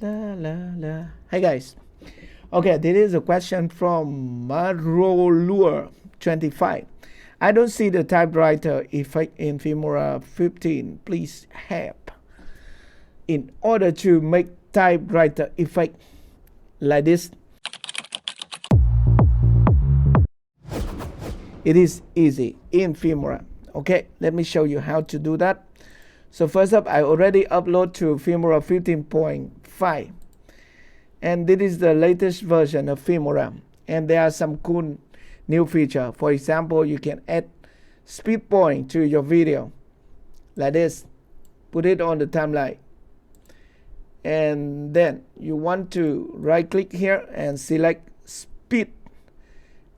La, la, la. Hey guys. Okay, this is a question from Marolure25. I don't see the typewriter effect in Filmora 15. Please help. In order to make typewriter effect like this, it is easy in Filmora. Okay, let me show you how to do that. So first up, I already upload to Filmora 15.5. And this is the latest version of Filmora. And there are some cool new feature. For example, you can add speed point to your video like this. Put it on the timeline. And then you want to right click here and select speed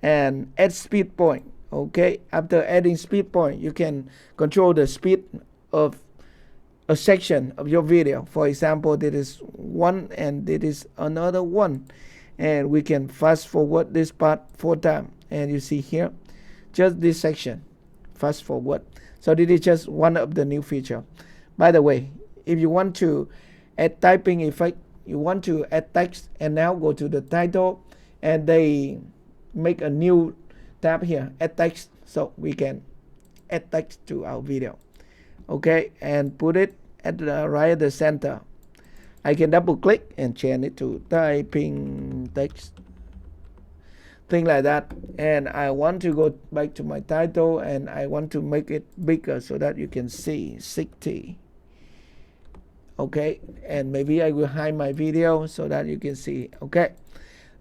and add speed point. Okay, after adding speed point, you can control the speed of a section of your video. For example, this is one and this is another one, and we can fast forward this part 4 times. And you see here, just this section, fast forward. So this is just one of the new feature. By the way, if you want to add typing effect, you want to add text, and now go to the title, and they make a new tab here, add text. So we can add text to our video. Okay, and put it at the right at the center. I can double click and change it to typing text, thing like that. And I want to go back to my title, and I want to make it bigger so that you can see 60. Okay, and maybe I will hide my video so that you can see. Okay,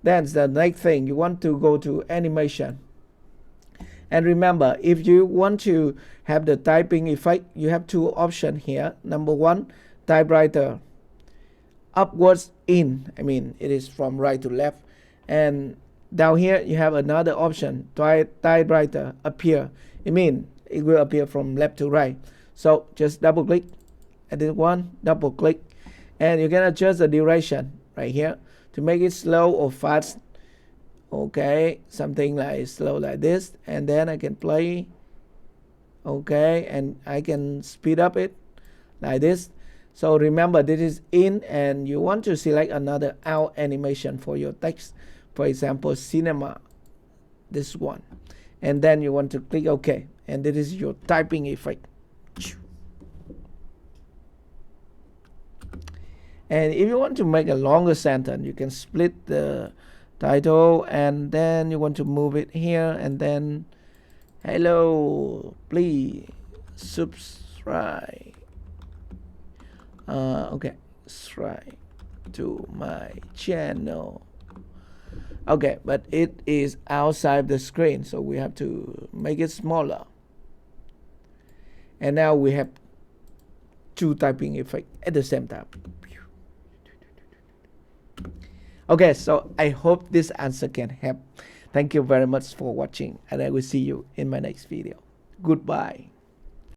then the next thing, you want to go to animation. And remember, if you want to have the typing effect, you have 2 options here. Number 1, typewriter upwards in. I mean, it is from right to left. And down here, you have another option, typewriter appear. It means it will appear from left to right. So just double click at this one, double click. And you can adjust the duration right here to make it slow or fast. Okay, something like slow like this, and then I can play. Okay, and I can speed up it like this. So remember, this is in, and you want to select another out animation for your text. For example, cinema, this one. And then you want to click OK, and this is your typing effect. And if you want to make a longer sentence, you can split the title, and then you want to move it here, and then hello, please subscribe. Okay, subscribe to my channel. Okay, but it is outside the screen, so we have to make it smaller. And now we have 2 typing effects at the same time. Okay, so I hope this answer can help. Thank you very much for watching, and I will see you in my next video. Goodbye.